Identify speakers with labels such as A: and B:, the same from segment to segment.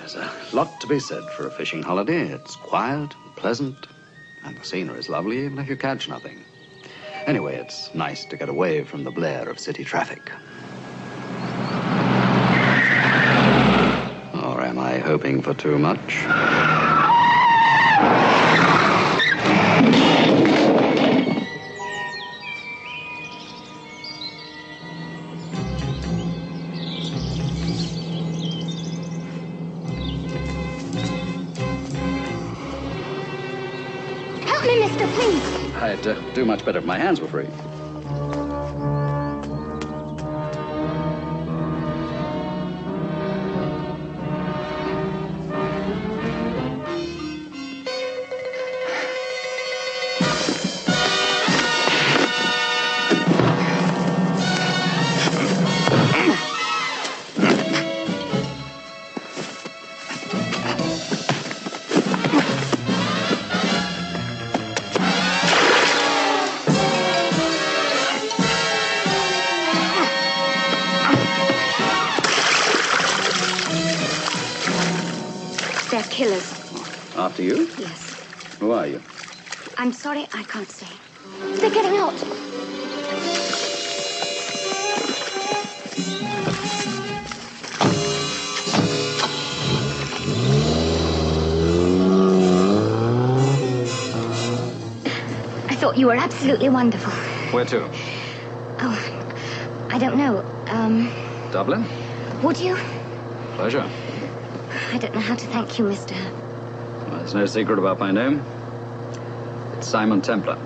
A: There's a lot to be said for a fishing holiday. It's quiet and pleasant, and the scenery is lovely even if you catch nothing. Anyway, it's nice to get away from the blare of city traffic. Or am I hoping for too much?
B: Help me, mister, please.
A: I'd do much better if my hands were free.
B: They're killers.
A: After you?
B: Yes.
A: Who are you?
B: I'm sorry, I can't say. They're getting out. I thought you were absolutely wonderful.
A: Where to?
B: Oh, I don't know.
A: Dublin?
B: Would you?
A: Pleasure.
B: I don't know how to thank you, mister.
A: Well, there's no secret about my name. It's Simon Templar.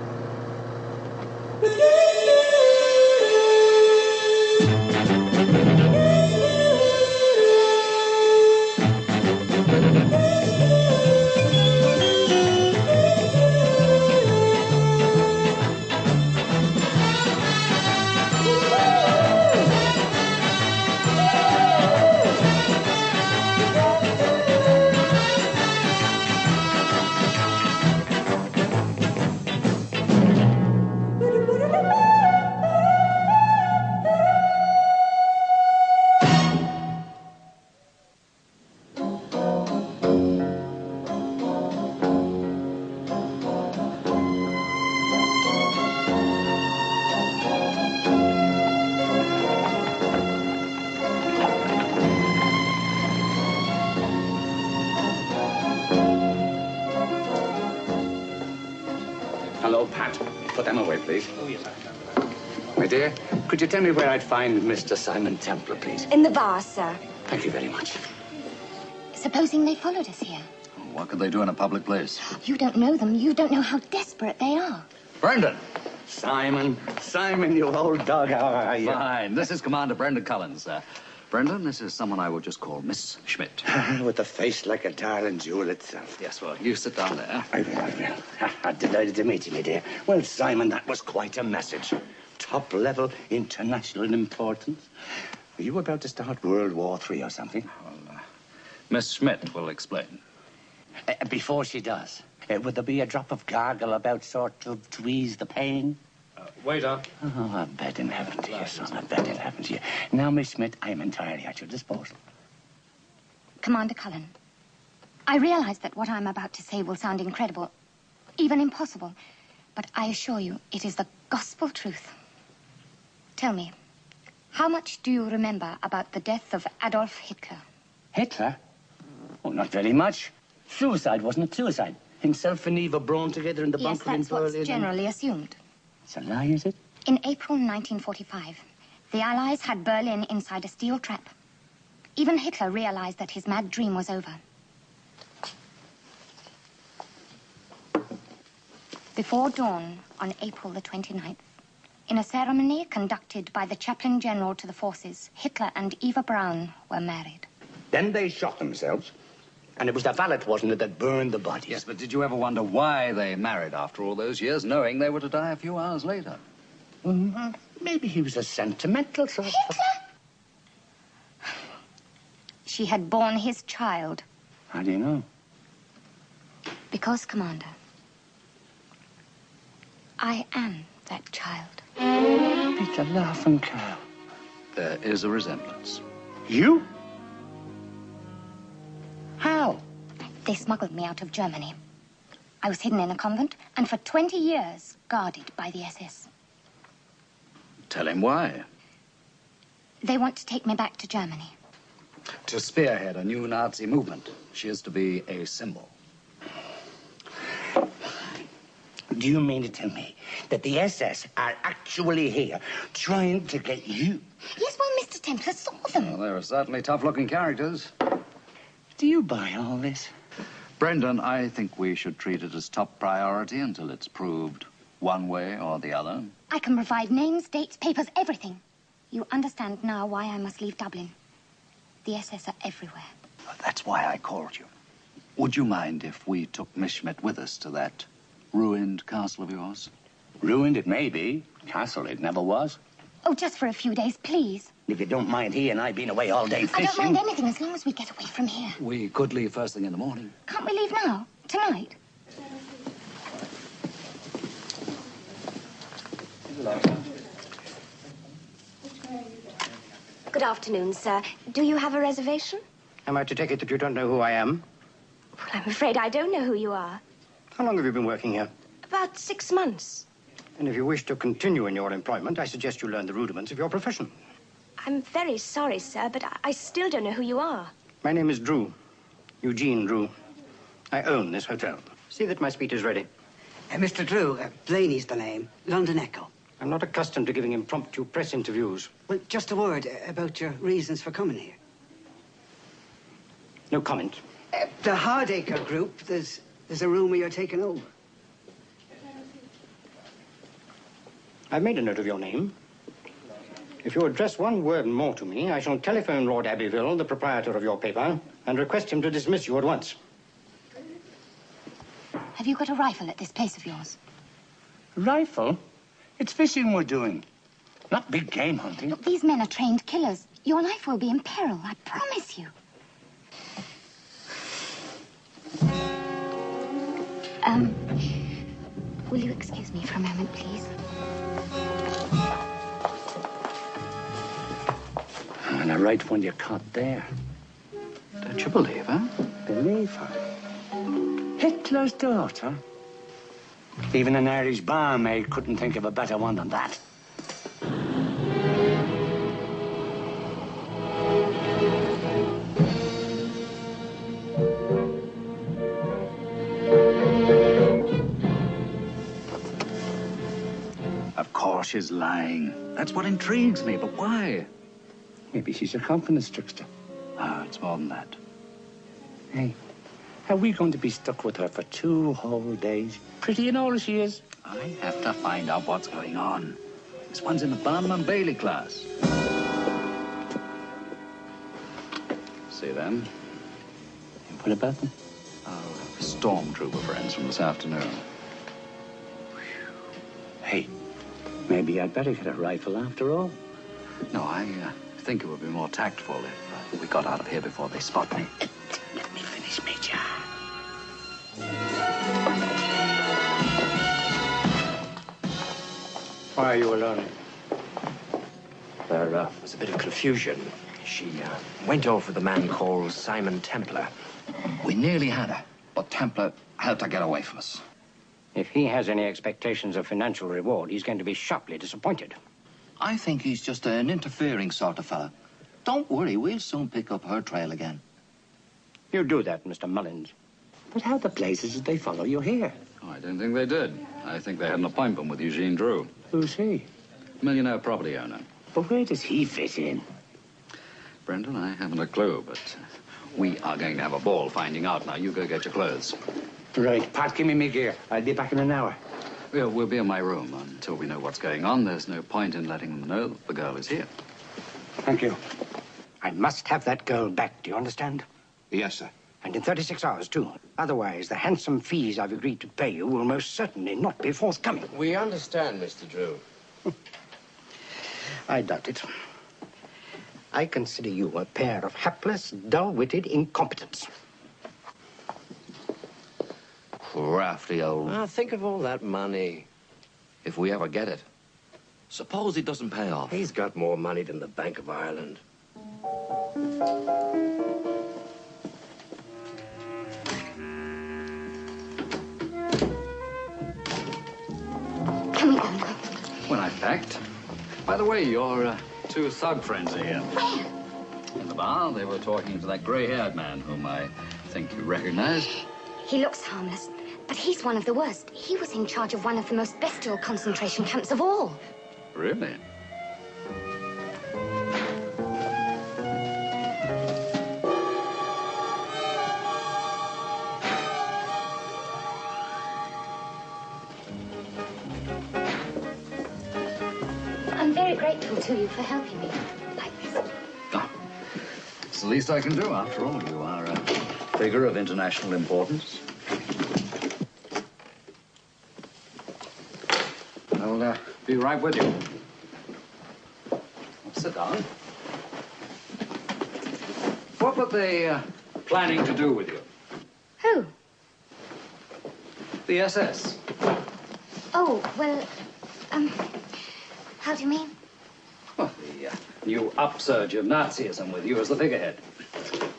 C: Hello, Pat. Put them away, please.
D: Oh, yes, sir.
C: My dear, could you tell me where I'd find Mr. Simon Templar, please?
B: In the bar, sir.
C: Thank you very much.
B: Supposing they followed us here.
A: What could they do in a public place?
B: You don't know them. You don't know how desperate they are.
A: Brendan!
C: Simon, you old dog, how are you?
A: Fine. This is Commander Brendan Collins. Brendan, this is someone I will just call Miss Schmidt.
C: With a face like a darling jewel itself.
A: Yes, well, you sit down there.
C: I will. Delighted to meet you, my dear. Well, Simon, that was quite a message. Top-level international importance. Are you about to start World War III or something?
A: Well, Miss Schmidt will explain.
C: Before she does, would there be a drop of gargle about sort of to ease the pain?
D: Waiter.
C: Oh, I bet in heaven to you, son. I bet in heaven to you. Now, Miss Schmidt, I am entirely at your disposal.
B: Commander Cullen, I realize that what I'm about to say will sound incredible, even impossible, but I assure you it is the gospel truth. Tell me, how much do you remember about the death of Adolf Hitler?
C: Hitler? Oh, not very much. Suicide, wasn't it? Suicide. Himself and Eva Braun together in the
B: Yes,
C: bunker in
B: that's
C: Berlin.
B: what's generally assumed.
C: It's a lie, is it?
B: In April 1945, the Allies had Berlin inside a steel trap. Even Hitler realized that his mad dream was over. Before dawn on April the 29th, in a ceremony conducted by the Chaplain General to the forces, Hitler and Eva Braun were married.
C: Then they shot themselves, and it was the valet, wasn't it, that burned the bodies?
A: Yes, but did you ever wonder why they married after all those years, knowing they were to die a few hours later?
C: Maybe he was a sentimental sort of...
B: Hitler? She had borne his child.
C: How do you know?
B: Because, Commander, I am that child.
C: It's a laughing cow.
A: There is a resemblance.
C: You?
B: They smuggled me out of Germany. I was hidden in a convent, and for 20 years guarded by the SS.
A: Tell him why.
B: They want to take me back to Germany.
A: To spearhead a new Nazi movement. She is to be a symbol.
C: Do you mean to tell me that the SS are actually here trying to get you?
B: Yes, well, Mr. Templar saw them.
A: Well, they're certainly tough-looking characters.
C: Do you buy all this?
A: Brendan, I think we should treat it as top priority until it's proved one way or the other.
B: I can provide names, dates, papers, everything. You understand now why I must leave Dublin. The SS are everywhere.
A: Well, that's why I called you. Would you mind if we took Miss Schmidt with us to that ruined castle of yours?
C: Ruined it may be. Castle it never was.
B: Oh, just for a few days, please.
C: If you don't mind he and I being away all day fishing...
B: I don't mind anything as long as we get away from here.
A: We could leave first thing in the morning.
B: Can't we leave now? Tonight?
D: Good afternoon, sir. Do you have a reservation?
E: Am I to take it that you don't know who I am?
D: Well, I'm afraid I don't know who you are.
E: How long have you been working here?
D: About 6 months.
E: And if you wish to continue in your employment, I suggest you learn the rudiments of your profession.
D: I'm very sorry, sir, but I still don't know who you are.
E: My name is Drew. Eugene Drew. I own this hotel. See that my speech is ready.
F: Mr. Drew, Blaney's the name. London Echo.
E: I'm not accustomed to giving impromptu press interviews.
F: Well, just a word about your reasons for coming here.
E: No comment.
F: The Hardacre Group, there's a rumor you're taking over.
E: I've made a note of your name. If you address one word more to me, I shall telephone Lord Abbeville, the proprietor of your paper, and request him to dismiss you at once.
B: Have you got a rifle at this place of yours?
C: Rifle? It's fishing we're doing. Not big game hunting.
B: Look, these men are trained killers. Your life will be in peril, I promise you. Will you excuse me for a moment, please?
C: And a right one you caught there.
A: Don't you believe her?
C: Believe her? Hitler's daughter? Even an Irish barmaid couldn't think of a better one than that.
A: Of course she's lying. That's what intrigues me, but why?
C: Maybe she's a confidence trickster.
A: Oh, it's more than that.
C: Hey, are we going to be stuck with her for 2 whole days? Pretty and all she is.
A: I have to find out what's going on. This one's in the Barnum and Bailey class. See them?
C: What about them?
A: Oh, stormtrooper friends from this afternoon.
C: Hey, maybe I'd better get a rifle after all.
A: No, I think it would be more tactful if we got out of here before they spot me.
C: Let me finish, Major.
E: Why are you alone?
G: There was a bit of confusion. She went off with a man called Simon Templar.
A: We nearly had her, but Templar helped her get away from us.
E: If he has any expectations of financial reward, he's going to be sharply disappointed.
H: I think he's just an interfering sort of fella. Don't worry, we'll soon pick up her trail again.
E: You do that, Mr. Mullins.
C: But how the blazes did they follow you here?
A: Oh, I don't think they did. I think they had an appointment with Eugene Drew.
C: Who's he?
A: Millionaire property owner.
C: But where does he fit in?
A: Brendan, I haven't a clue, but we are going to have a ball finding out. Now, you go get your clothes.
C: Right, Pat, give me my gear. I'll be back in an hour.
A: We'll be in my room. Until we know what's going on, there's no point in letting them know that the girl is here.
C: Thank you.
E: I must have that girl back, do you understand?
H: Yes, sir.
E: And in 36 hours, too. Otherwise, the handsome fees I've agreed to pay you will most certainly not be forthcoming.
G: We understand, Mr. Drew.
E: I doubt it. I consider you a pair of hapless, dull-witted incompetents.
H: Crafty old...
G: Think of all that money.
H: If we ever get it. Suppose it doesn't pay off.
G: He's got more money than the Bank of Ireland.
A: packed. By the way, your two thug friends are here. In the bar, they were talking to that grey-haired man whom I think you recognized.
B: He looks harmless, but he's one of the worst. He was in charge of one of the most bestial concentration camps of all.
A: Really?
B: I'm very grateful to you for helping me like this.
A: Oh, it's the least I can do. After all, you are a figure of international importance. I'll be right with you. Sit down. What were they planning to do with you?
B: Who?
A: The SS.
B: Oh, well, how do you mean?
A: Well, the new upsurge of Nazism with you as the figurehead.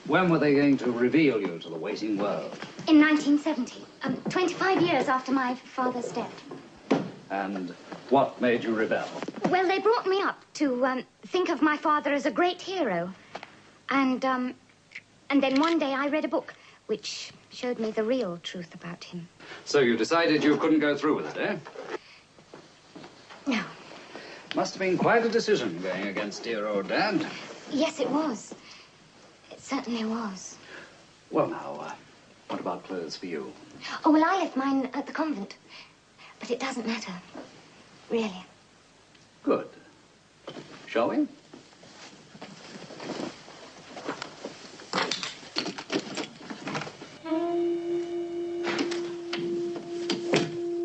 A: When were they going to reveal you to the waiting world?
B: In 1970, 25 years after my father's death.
A: And what made you rebel?
B: Well, they brought me up to think of my father as a great hero. And then one day I read a book which showed me the real truth about him.
A: So you decided you couldn't go through with it, eh?
B: No.
A: Must have been quite a decision going against dear old Dad.
B: Yes, it was. It certainly was.
A: Well, now, what about clothes for you?
B: Oh, well, I left mine at the convent. But it doesn't matter, really.
A: Good. Shall we?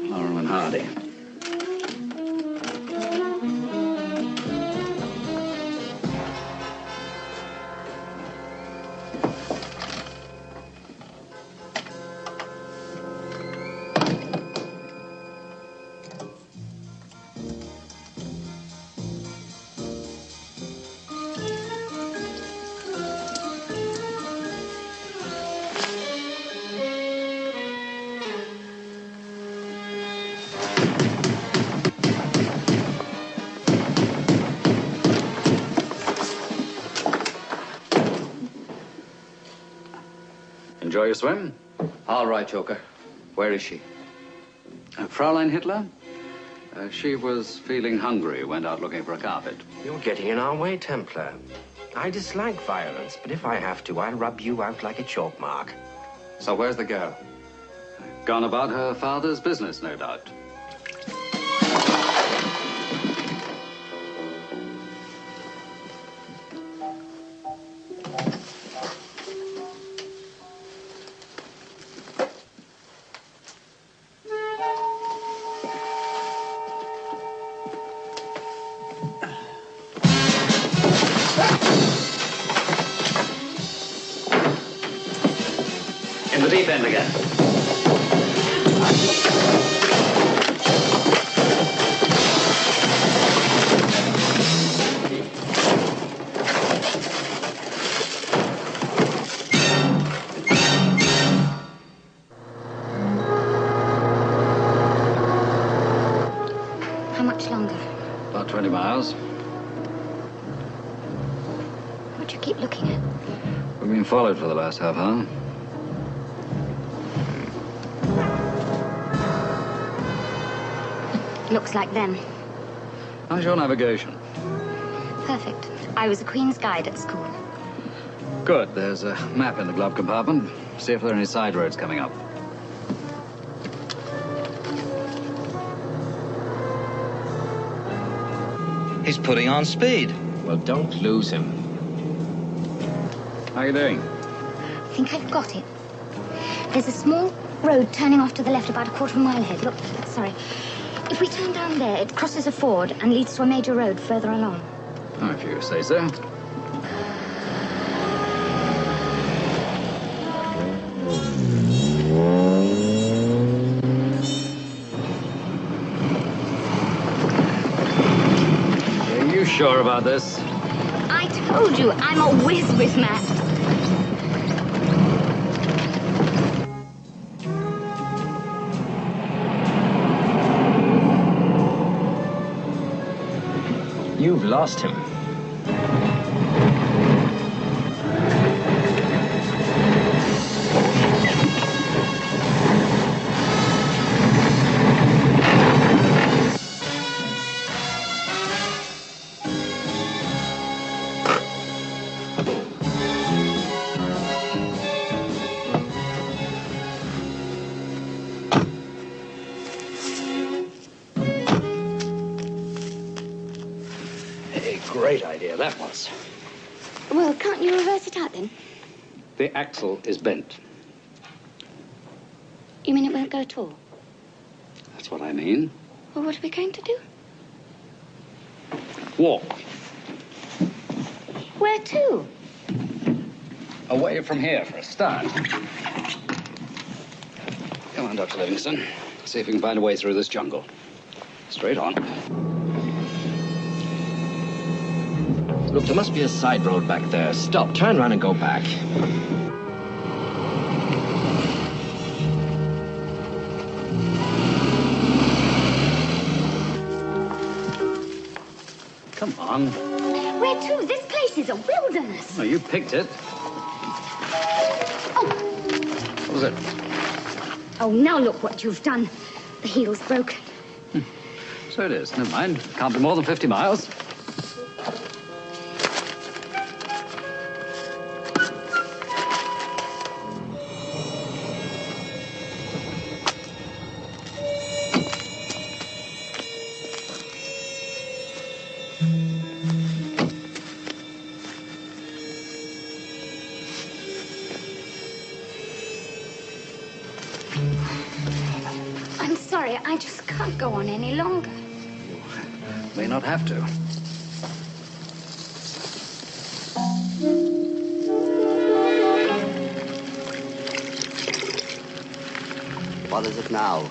A: Laurel and Hardy. Enjoy your swim?
G: All right, Joker. Where is she?
A: Fraulein Hitler? She was feeling hungry, went out looking for a carpet.
G: You're getting in our way, Templar. I dislike violence, but if I have to, I'll rub you out like a chalk mark. So where's the girl?
A: Gone about her father's business, no doubt. In the deep end again.
B: How much longer?
A: About 20 miles.
B: What do you keep looking at?
A: We've been followed for the last half hour.
B: Looks like them.
A: How's your navigation?
B: Perfect. I was a Queen's guide at school.
A: Good. There's a map in the glove compartment. See if there are any side roads coming up.
I: He's putting on speed.
G: Well, don't lose him.
A: How are you doing?
B: I think I've got it. There's a small road turning off to the left about a quarter of a mile ahead. Look, sorry. If we turn down there, it crosses a ford and leads to a major road further along.
A: Oh, if you say so. Are you sure about this?
B: I told you, I'm a whiz with maps.
G: you've lost him.
A: Great idea, that was.
B: Well, can't you reverse it out, then?
A: The axle is bent.
B: You mean it won't go at all?
A: That's what I mean.
B: Well, what are we going to do?
A: Walk.
B: Where to?
A: Away from here for a start. Come on, Dr. Livingston. See if we can find a way through this jungle. Straight on.
G: Look, there must be a side road back there. Stop, turn around and go back.
A: Come on.
B: Where to? This place is a wilderness.
A: Oh, you picked it.
B: Oh.
A: What was it?
B: Oh, now look what you've done. The heel's broken.
A: So it is. Never mind. Can't be more than 50 miles.
B: I'm sorry, I just can't go on any longer.
A: May not have to.
H: What is it now?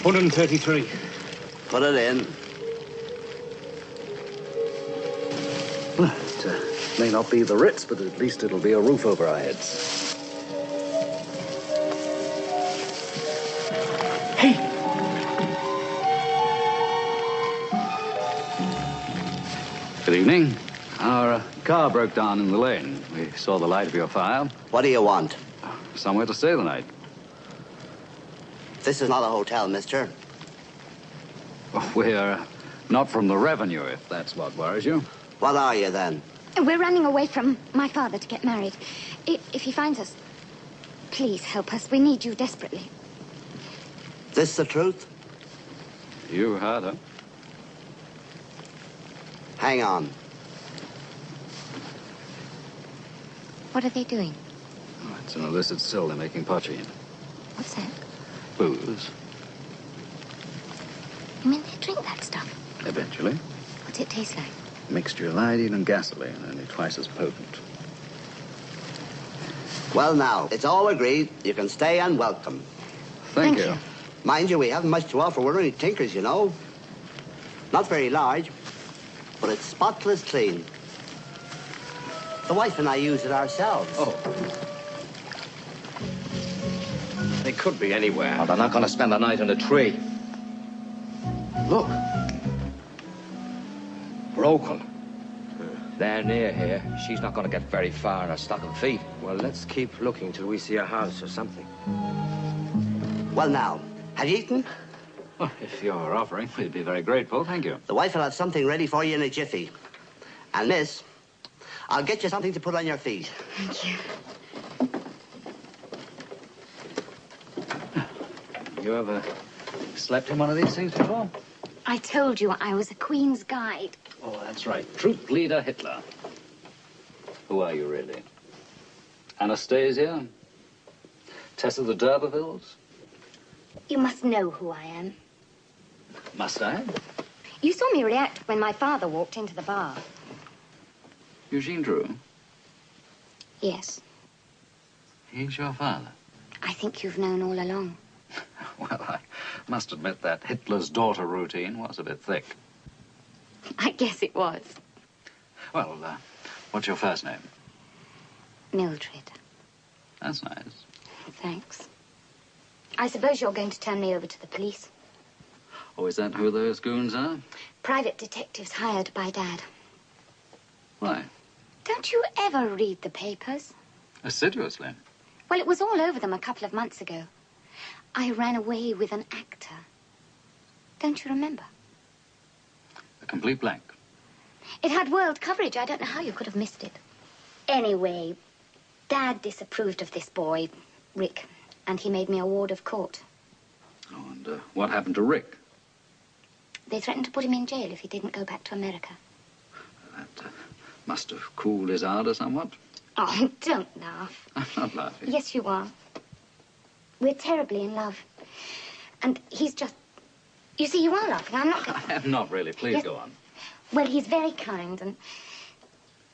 E: $133.
H: Put it in.
A: Well, it may not be the Ritz, but at least it'll be a roof over our heads.
E: Hey!
A: Good evening. Our car broke down in the lane. We saw the light of your fire.
H: What do you want?
A: Somewhere to stay the night.
H: This is not a hotel, mister.
A: We're not from the revenue, if that's what worries you.
H: What are you, then?
B: We're running away from my father to get married. If he finds us, please help us. We need you desperately.
H: This the truth?
A: You heard her.
H: Hang on.
B: What are they doing?
A: Oh, it's an illicit still they're making poaching.
B: What's that?
A: Booze.
B: You mean they drink that stuff?
A: Eventually.
B: What's it taste like?
A: Mixture of iodine and gasoline, only twice as potent.
H: Well, now, it's all agreed. You can stay and welcome.
A: Thank you.
H: Mind you, we haven't much to offer. We're only tinkers, you know. Not very large, but it's spotless clean. The wife and I use it ourselves.
A: Oh.
G: They could be anywhere. Oh, they're not going to spend the night in a tree. Look. Broken. They're near here. She's not going to get very far in her stocking feet. Well, let's keep looking till we see a house or something.
H: Well, now, have you eaten?
A: Well, if you're offering, we'd be very grateful. Thank you.
H: The wife will have something ready for you in a jiffy. And miss, I'll get you something to put on your feet.
B: Thank you.
A: You ever slept in one of these things before?
B: I told you I was a Queen's guide.
A: Oh, that's right. Troop leader Hitler. Who are you, really? Anastasia? Tessa the d'Urbervilles?
B: You must know who I am.
A: Must I?
B: You saw me react when my father walked into the bar.
A: Eugene Drew?
B: Yes.
A: He's your father?
B: I think you've known all along.
A: Well, I must admit that Hitler's daughter routine was a bit thick.
B: I guess it was.
A: Well, what's your first name?
B: Mildred.
A: That's nice.
B: Thanks. I suppose you're going to turn me over to the police.
A: Oh, is that who those goons are?
B: Private detectives hired by Dad.
A: Why?
B: Don't you ever read the papers?
A: Assiduously.
B: Well, it was all over them a couple of months ago. I ran away with an actor. Don't you remember?
A: A complete blank.
B: It had world coverage. I don't know how you could have missed it. Anyway, Dad disapproved of this boy, Rick, and he made me a ward of court.
A: Oh, and what happened to Rick?
B: They threatened to put him in jail if he didn't go back to America.
A: That must have cooled his ardor somewhat.
B: Oh, don't laugh.
A: I'm not laughing.
B: Yes, you are. We're terribly in love. And he's just... You see, you are laughing. I'm not...
A: I am not really. Please
B: Yes.
A: go on.
B: Well, he's very kind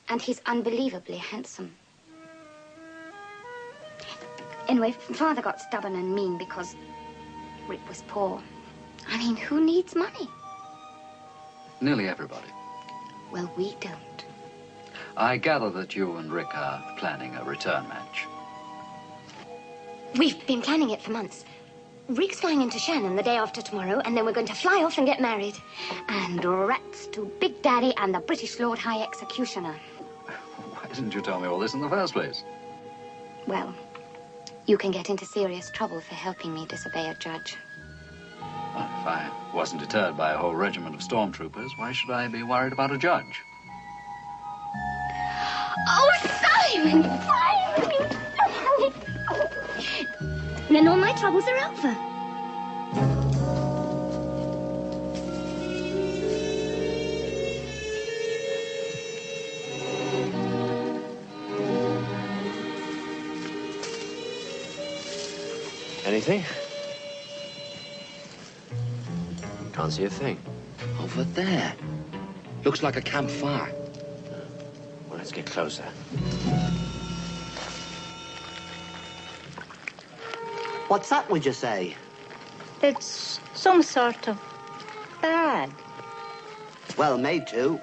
B: and he's unbelievably handsome. Anyway, Father got stubborn and mean because Rick was poor. I mean, who needs money?
A: Nearly everybody.
B: Well, we don't.
A: I gather that you and Rick are planning a return match.
B: We've been planning it for months. Rick's flying into Shannon the day after tomorrow, and then we're going to fly off and get married. And rats to Big Daddy and the British Lord High Executioner.
A: Why didn't you tell me all this in the first place?
B: Well, you can get into serious trouble for helping me disobey a judge.
A: Well, if I wasn't deterred by a whole regiment of stormtroopers, why should I be worried about a judge?
B: Oh, Simon! Simon! Oh. Then all my troubles are over.
G: Anything? Can't see a thing.
C: Over there. Looks like a campfire. Well, let's get closer.
H: What's that, would you say?
J: It's some sort of bag.
H: Well made, too.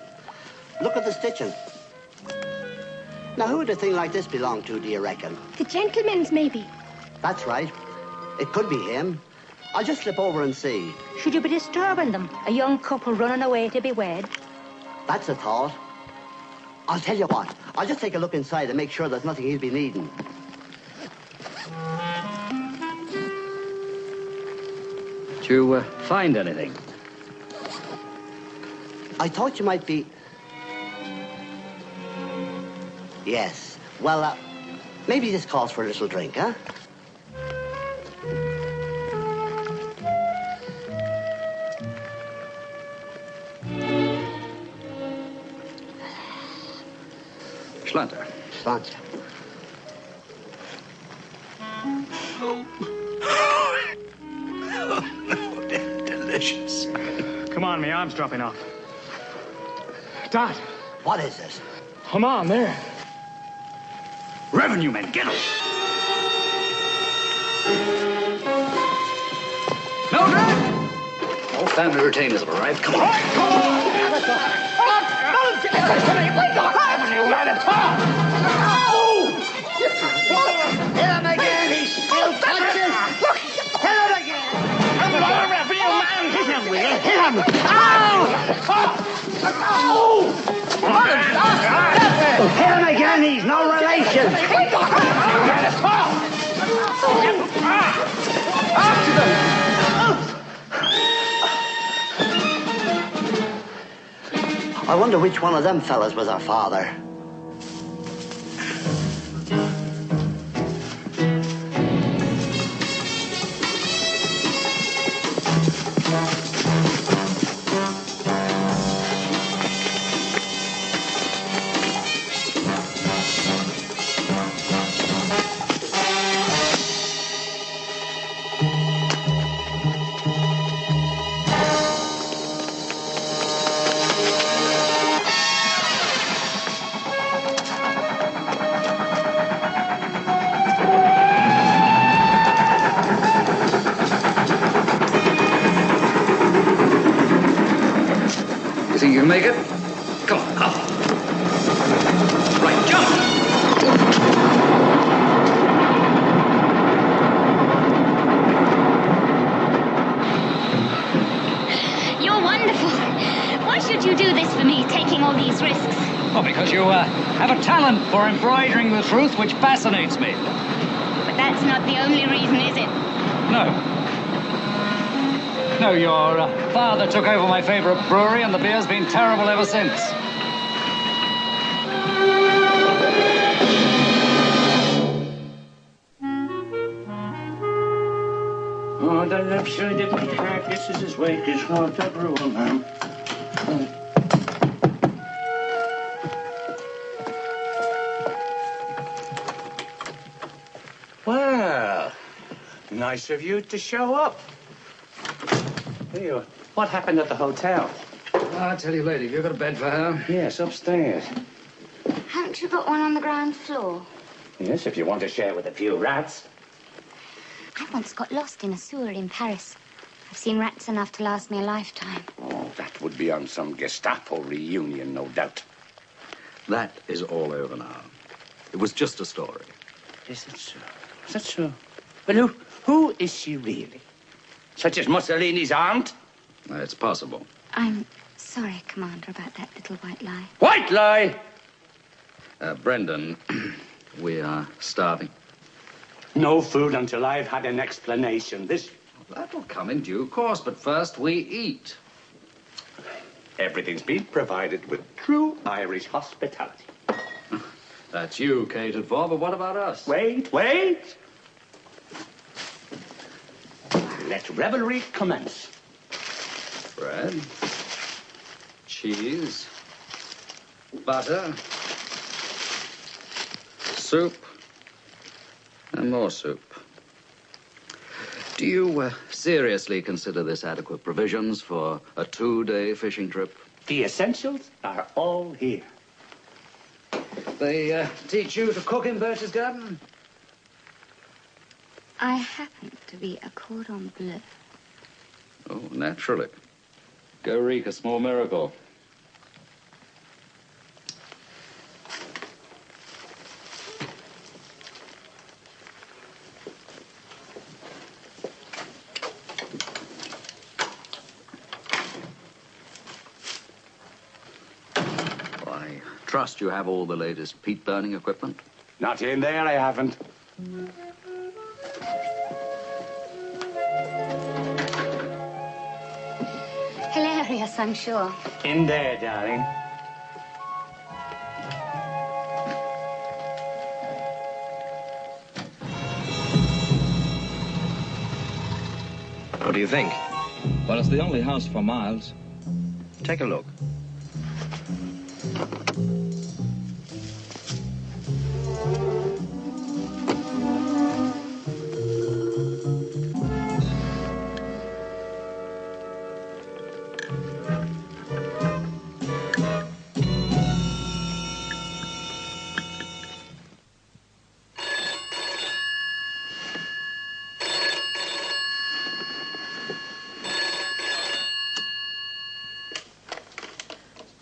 H: Look at the stitching. Now, who would a thing like this belong to, do you reckon?
D: The gentleman's, maybe.
H: That's right. It could be him. I'll just slip over and see.
J: Should you be disturbing them? A young couple running away to be wed?
H: That's a thought. I'll tell you what. I'll just take a look inside and make sure there's nothing he'll be needing.
A: Did you find anything?
H: I thought you might be... Yes. Well, maybe this calls for a little drink, huh?
A: Schlanter.
H: Schlanter.
C: Delicious.
E: Come on, my arm's dropping off. Dad.
H: What is it?
E: Come on, there.
C: Revenue men, get them.
A: Mildred! All family retainers have arrived. Come on.
H: Hit him again! He's still touching! Hit him again!
E: Revenue man, hit him, will you?
H: Hit him! Hit him again! He's no relation!
E: After them!
H: I wonder which one of them fellas was our father.
A: Think you can make it? Come on, up. Right, jump!
K: You have a talent for embroidering the truth, which fascinates me.
B: But that's not the only reason, is it?
K: No. No, your father took over my favorite brewery, and the beer's been terrible ever since.
C: Oh, the left side of my heart, this is as white as hot pepper, man. Well, nice of you to show up. Here, what happened at the hotel?
K: I'll tell you later. Have you got a bed for her?
C: Yes, upstairs.
B: Haven't you got one on the ground floor?
C: Yes, if you want to share with a few rats.
B: I once got lost in a sewer in Paris. I've seen rats enough to last me a lifetime.
C: Oh, that would be on some Gestapo reunion, no doubt.
A: That is all over now. It was just a story.
C: Is that so? Is that so? Well, who is she really? Such as Mussolini's aunt?
A: It's possible.
B: I'm sorry, Commander, about that little white lie.
C: White lie?
A: Brendan, we are starving.
C: No food until I've had an explanation.
A: That'll come in due course, but first we eat.
C: Everything's been provided with true Irish hospitality.
A: That's you catered for, but what about us?
C: Wait. Let revelry commence.
A: Bread, cheese, butter, soup, and more soup. Do you seriously consider this adequate provisions for a 2-day fishing trip?
C: The essentials are all here.
K: They teach you to cook in Birch's garden?
B: I happen to be a cordon bleu.
A: Oh, naturally. Go wreak a small miracle. I trust you have all the latest peat burning equipment?
C: Not in there, I haven't.
B: Hilarious, I'm sure.
C: In there, darling.
I: What do you think?
L: Well, it's the only house for miles.
I: Take a look.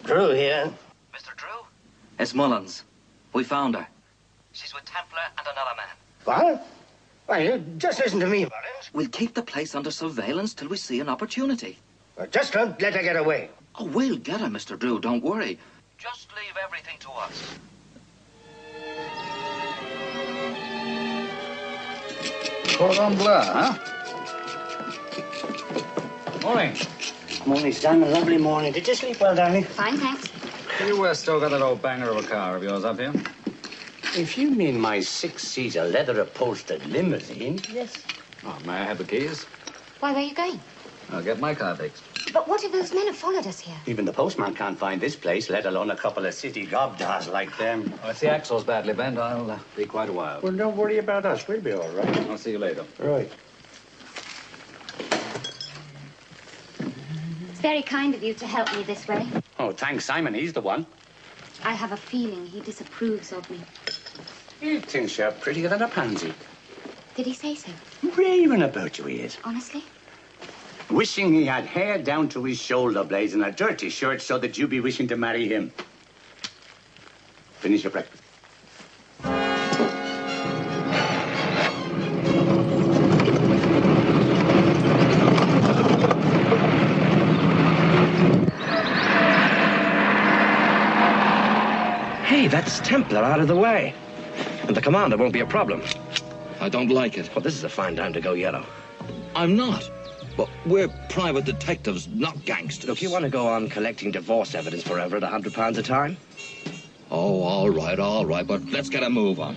E: Drew here.
I: Mr. Drew? It's Mullins. We found her. She's with Templar and another man.
E: What? Why, you just listen to me about it.
I: We'll keep the place under surveillance till we see an opportunity.
E: Just don't let her get away.
I: Oh, we'll get her, Mr. Drew. Don't worry. Just leave everything to us.
K: Cordon bleu, huh? Morning.
E: Morning, Stan. A lovely morning. Did you sleep well, darling?
B: Fine, thanks.
K: You still got that old banger of a car of yours up here?
C: If you mean my 6-seater leather-upholstered limousine, yes.
K: Oh, may I have the keys?
B: Why, where are you going?
K: I'll get my car fixed.
B: But what if those men have followed us here?
C: Even the postman can't find this place, let alone a couple of city gobdas like them.
K: Oh, if the axle's badly bent, I'll be quite a while.
C: Well, don't worry about us. We'll be all right.
K: I'll see you later.
C: Right.
B: It's very kind of you to help me this way.
C: Oh, thanks, Simon. He's the one.
B: I have a feeling he disapproves of me.
C: He thinks you're prettier than a pansy.
B: Did he say so?
C: Raving about you, he is.
B: Honestly?
C: Wishing he had hair down to his shoulder blades and a dirty shirt so that you'd be wishing to marry him. Finish your breakfast.
G: Templar out of the way. And the commander won't be a problem.
L: I don't like it.
G: Well, this is a fine time to go yellow.
L: I'm not. But we're private detectives, not gangsters.
G: Look, you want to go on collecting divorce evidence forever at £100 a time?
L: Oh, all right, but let's get a move on.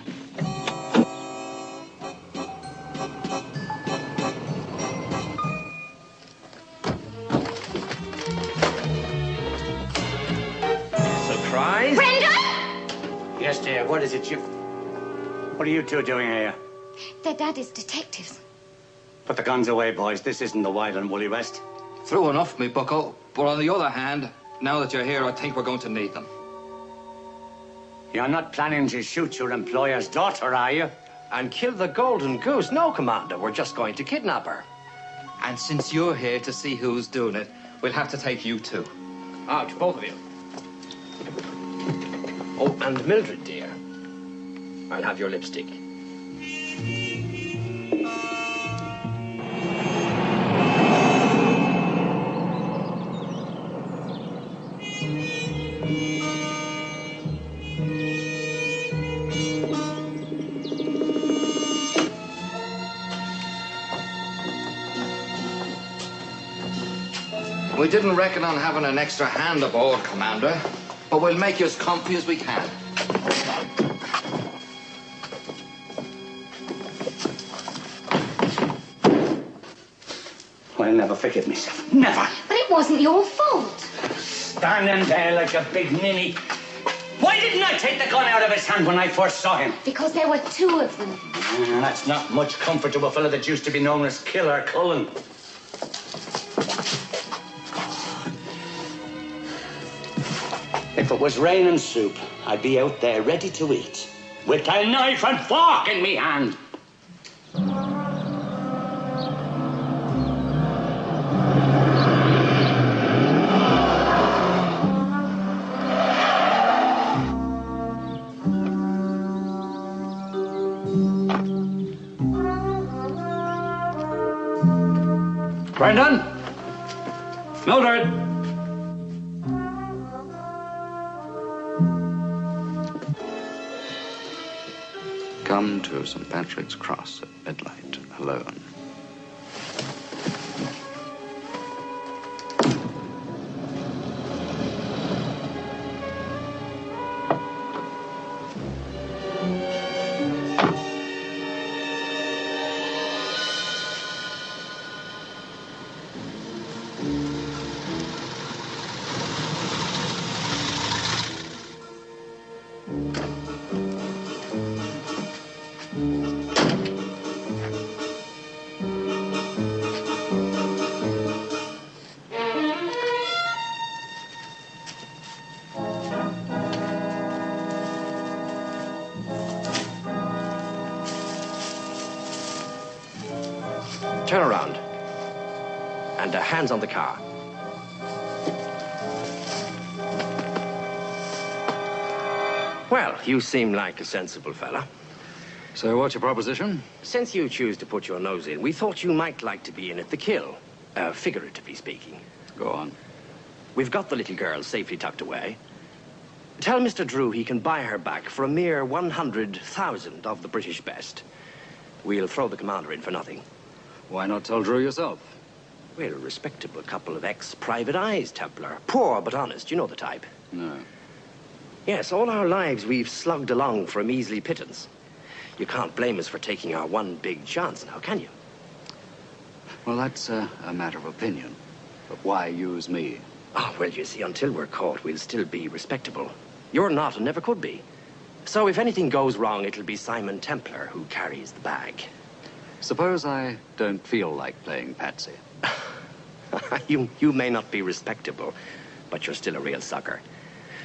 G: Surprise?
B: Brenda!
C: Yes, dear, what is it What are you two doing here?
B: Their dad is detectives.
C: Put the guns away, boys. This isn't the Wild and Woolly West.
M: True enough, me bucko. But on the other hand, now that you're here, I think we're going to need them.
C: You're not planning to shoot your employer's daughter, are you?
G: And kill the golden goose? No, Commander. We're just going to kidnap her.
M: And since you're here to see who's doing it, we'll have to take you too.
G: Out, both of you. Oh, and Mildred, dear. I'll have your lipstick.
M: We didn't reckon on having an extra hand aboard, Commander, but we'll make you as comfy as we can.
C: I'll never forgive myself. Never.
B: But it wasn't your fault.
C: Standing there like a big ninny. Why didn't I take the gun out of his hand when I first saw him?
B: Because there were two of them.
C: That's not much comfort to a fellow that used to be known as Killer Cullen. If it was raining soup, I'd be out there ready to eat, with a knife and fork in me hand.
K: Brendan? Mildred?
A: Come to St. Patrick's Cross at midnight, alone.
G: Turn around. And hands on the car. Well, you seem like a sensible fella.
M: So what's your proposition?
G: Since you choose to put your nose in, we thought you might like to be in at the kill. Figuratively speaking.
A: Go on.
G: We've got the little girl safely tucked away. Tell Mr. Drew he can buy her back for a mere 100,000 of the British best. We'll throw the commander in for nothing.
M: Why not tell Drew yourself?
G: We're a respectable couple of ex-private eyes, Templar. Poor but honest, you know the type.
A: No.
G: Yes, all our lives we've slugged along for a measly pittance. You can't blame us for taking our one big chance now, can you?
A: Well, that's a matter of opinion. But why use me?
G: Oh, well, you see, until we're caught, we'll still be respectable. You're not and never could be. So if anything goes wrong, it'll be Simon Templar who carries the bag.
A: Suppose I don't feel like playing patsy.
G: You may not be respectable, but you're still a real sucker.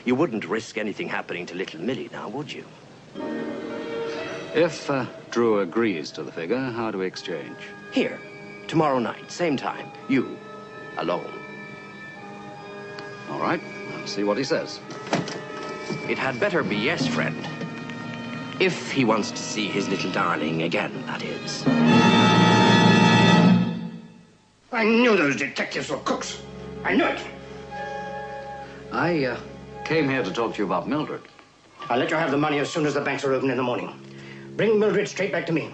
G: You wouldn't risk anything happening to little Millie now, would you?
A: If Drew agrees to the figure, how do we exchange?
G: Here, tomorrow night, same time. You, alone.
A: All right, I'll see what he says.
G: It had better be yes, friend. If he wants to see his little darling again, that is.
E: I knew those detectives were crooks. I knew it.
A: I came here to talk to you about Mildred.
E: I'll let you have the money as soon as the banks are open in the morning. Bring Mildred straight back to me.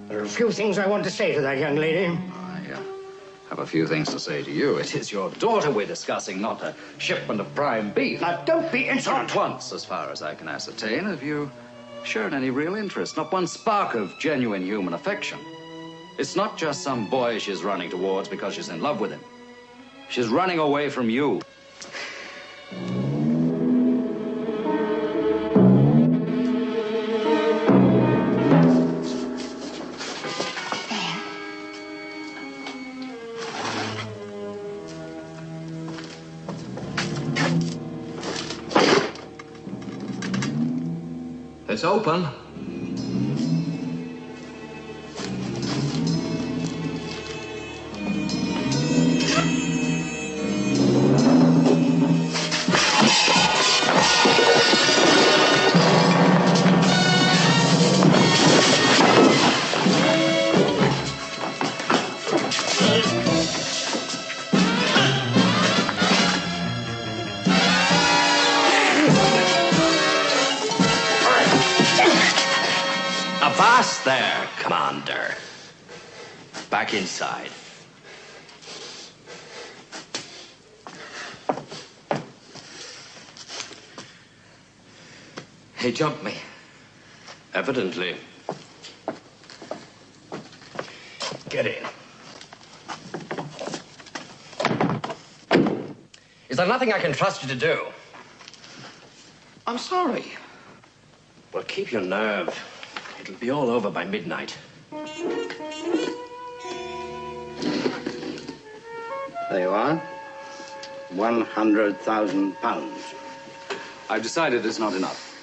E: There are a few things I want to say to that young lady.
K: I have a few things to say to you. It is your daughter we're discussing, not a shipment of prime beef.
E: Now, don't be insolent.
K: Not once, as far as I can ascertain, have you shown any real interest. Not one spark of genuine human affection. It's not just some boy she's running towards because she's in love with him. She's running away from you.
L: It's open.
G: Avast there, Commander. Back inside.
L: He jumped me.
G: Evidently. Get in. Is there nothing I can trust you to do?
K: I'm sorry.
G: Well, keep your nerve. It'll be all over by midnight.
E: There you are. £100,000.
K: I've decided it's not enough.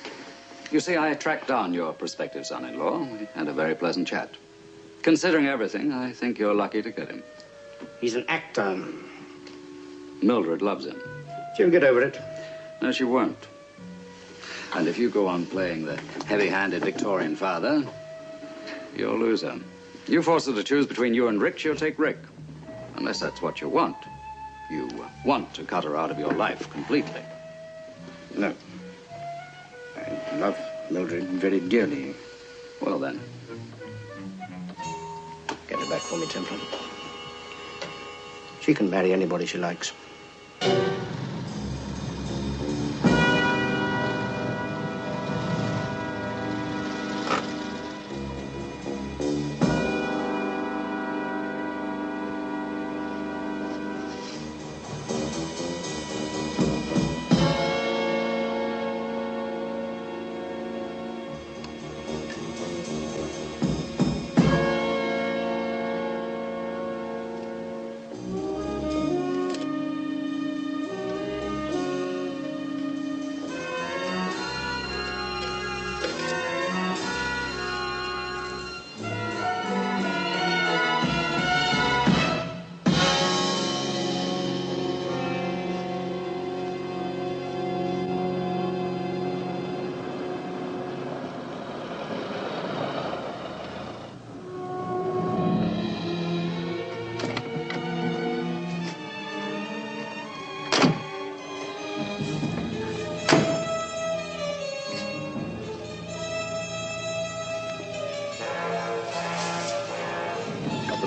K: You see, I tracked down your prospective son-in-law. We had a very pleasant chat. Considering everything, I think you're lucky to get him.
E: He's an actor.
K: Mildred loves him.
E: She'll get over it.
K: No, she won't. And if you go on playing the heavy-handed Victorian father, you'll lose her. You force her to choose between you and Rick, she'll take Rick. Unless that's what you want. You want to cut her out of your life completely.
E: No. I love Mildred very dearly.
K: Well, then.
E: Get her back for me, Templar. She can marry anybody she likes.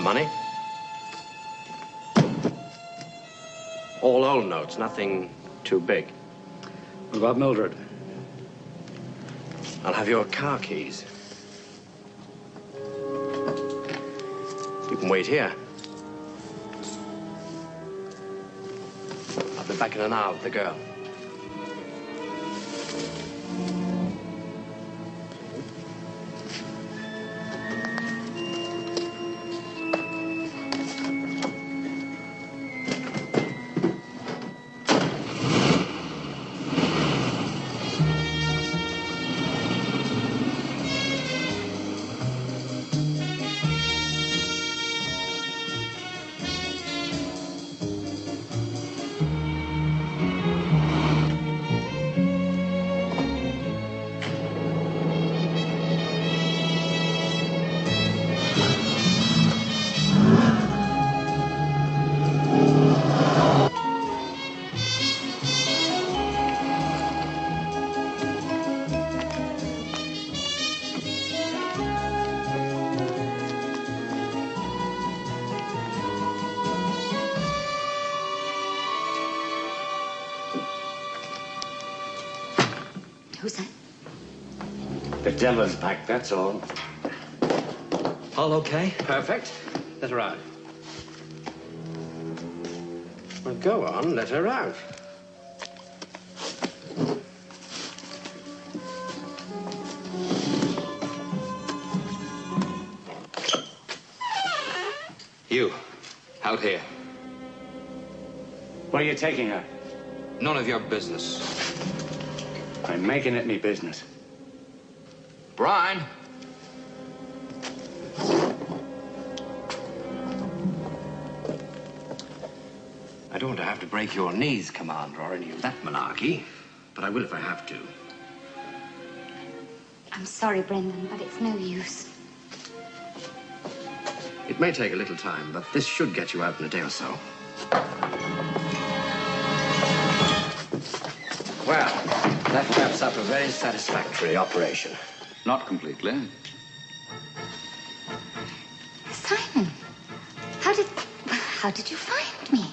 G: Money? All old notes, nothing too big.
K: What about Mildred?
G: I'll have your car keys. You can wait here. I'll be back in an hour with the girl.
C: devil's back, that's all.
G: All okay? Perfect. Let her out. Well, go on, let her out. You, out here.
C: Where are you taking her?
G: None of your business.
C: I'm making it me business.
G: Brian! I don't want to have to break your knees, Commander, or any of that malarkey, but I will if I have to.
B: I'm sorry, Brendan, but it's no use.
G: It may take a little time, but this should get you out in a day or so. Well, that wraps up a very satisfactory operation.
K: Not completely.
B: Simon, how did you find me?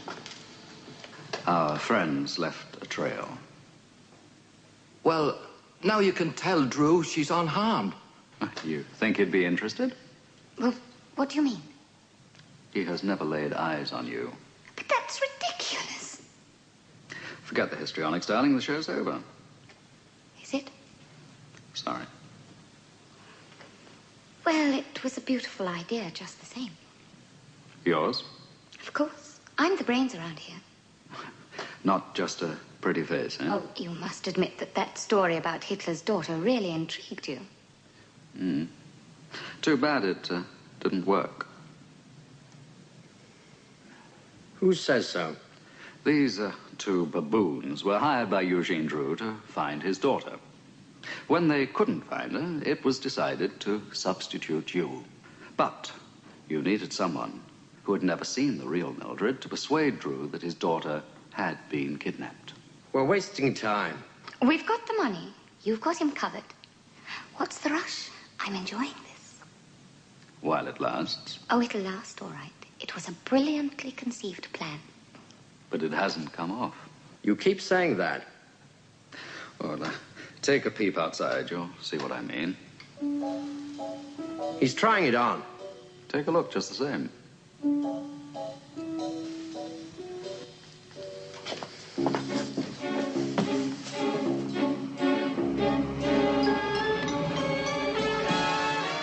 K: Our friends left a trail.
L: Well, now you can tell Drew she's unharmed.
K: You think he'd be interested?
B: Well, what do you mean?
K: He has never laid eyes on you.
B: But that's ridiculous.
K: Forget the histrionics, darling. The show's over.
B: Is it?
K: Sorry.
B: Well, it was a beautiful idea, just the same.
K: Yours?
B: Of course. I'm the brains around here.
K: Not just a pretty face, eh?
B: Oh, you must admit that that story about Hitler's daughter really intrigued you.
K: Too bad it didn't work.
G: Who says so?
K: These two baboons were hired by Eugene Drew to find his daughter. When they couldn't find her, it was decided to substitute you. But you needed someone who had never seen the real Mildred to persuade Drew that his daughter had been kidnapped.
G: We're wasting time.
B: We've got the money. You've got him covered. What's the rush? I'm enjoying this.
K: While it lasts.
B: Oh, it'll last, all right. It was a brilliantly conceived plan.
K: But it hasn't come off.
G: You keep saying that.
K: Well, take a peep outside. You'll see what I mean.
G: He's trying it on.
K: Take a look just the same.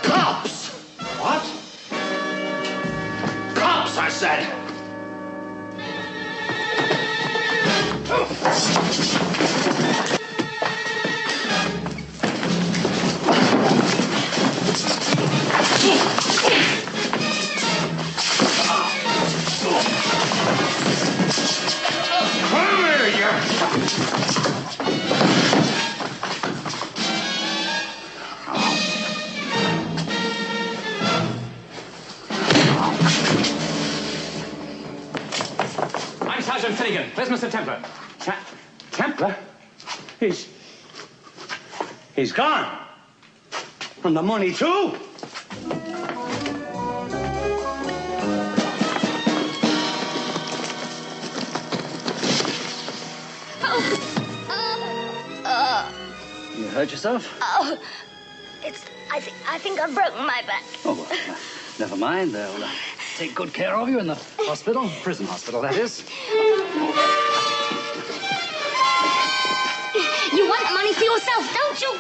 C: Cops! What? Cops, I said! Come here,
E: I'm Sergeant Finnegan. Where's Mr. Templar?
C: Templar? He's gone. And the money, too.
A: You hurt yourself?
J: Oh, I think I've broken my back.
A: Oh, well, never mind. They'll take good care of you in the hospital. Prison hospital, that is.
J: You want the money for yourself, don't you?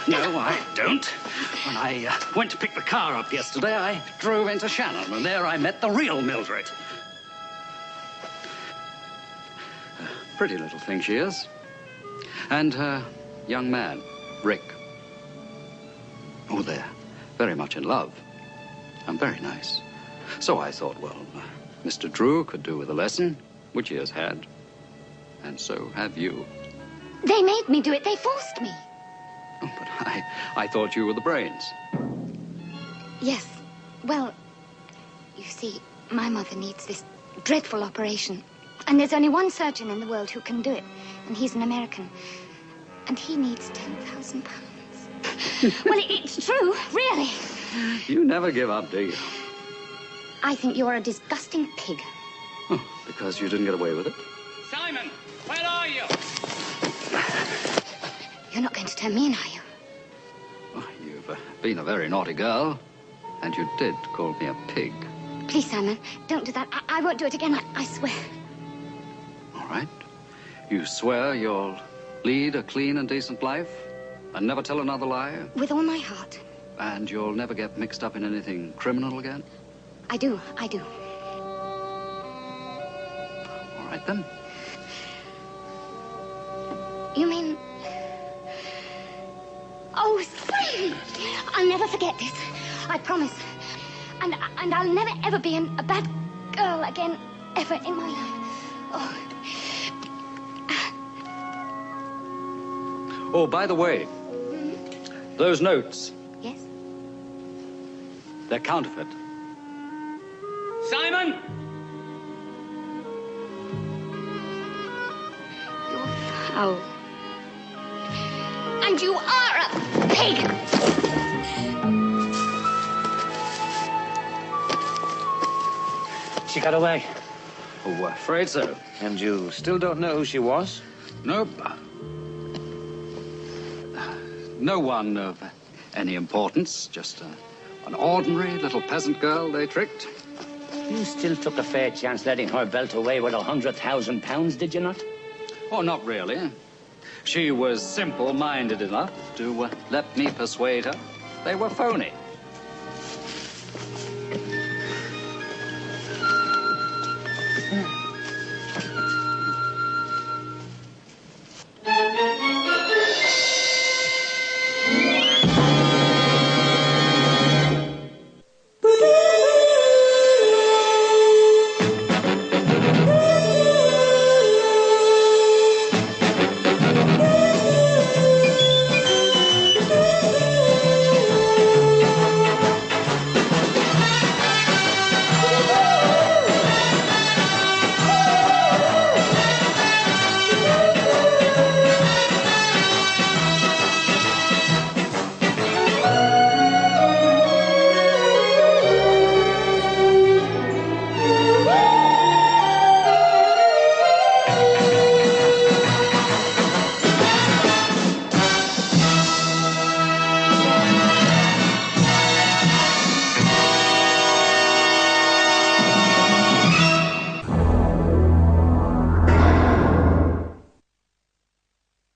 A: No, I don't. When I went to pick the car up yesterday, I drove into Shannon, and there I met the real Mildred. A pretty little thing she is. And her young man, Rick. Oh, they're very much in love. And very nice. So I thought, well, Mr. Drew could do with a lesson, which he has had. And so have you.
B: They made me do it. They forced me.
A: Oh, but I thought you were the brains.
B: Yes. Well, you see, my mother needs this dreadful operation. And there's only one surgeon in the world who can do it. And he's an American. And he needs £10,000. Well, it's true, really.
A: You never give up, do you?
B: I think you're a disgusting pig.
A: Oh, because you didn't get away with it?
E: Simon, where are you?
B: You're not going to turn me in, are you?
A: Oh, you've been a very naughty girl, and you did call me a pig.
B: Please, Simon, don't do that. I won't do it again, I swear.
A: All right. You swear you'll lead a clean and decent life and never tell another lie?
B: With all my heart.
A: And you'll never get mixed up in anything criminal again?
B: I do.
A: All right, then.
B: You mean... Oh, Simon! I'll never forget this. I promise. And I'll never, ever be a bad girl again, ever in my life.
A: Oh, by the way, those notes.
B: Yes?
A: They're counterfeit.
N: Simon!
B: You're foul. And you are a pig!
E: She got away.
A: Oh, afraid so.
E: And you still don't know who she was?
A: Nope. No one of any importance. Just an ordinary little peasant girl they tricked.
C: You still took a fair chance letting her belt away with £100,000, did you not?
A: Oh, not really. She was simple-minded enough to let me persuade her they were phony.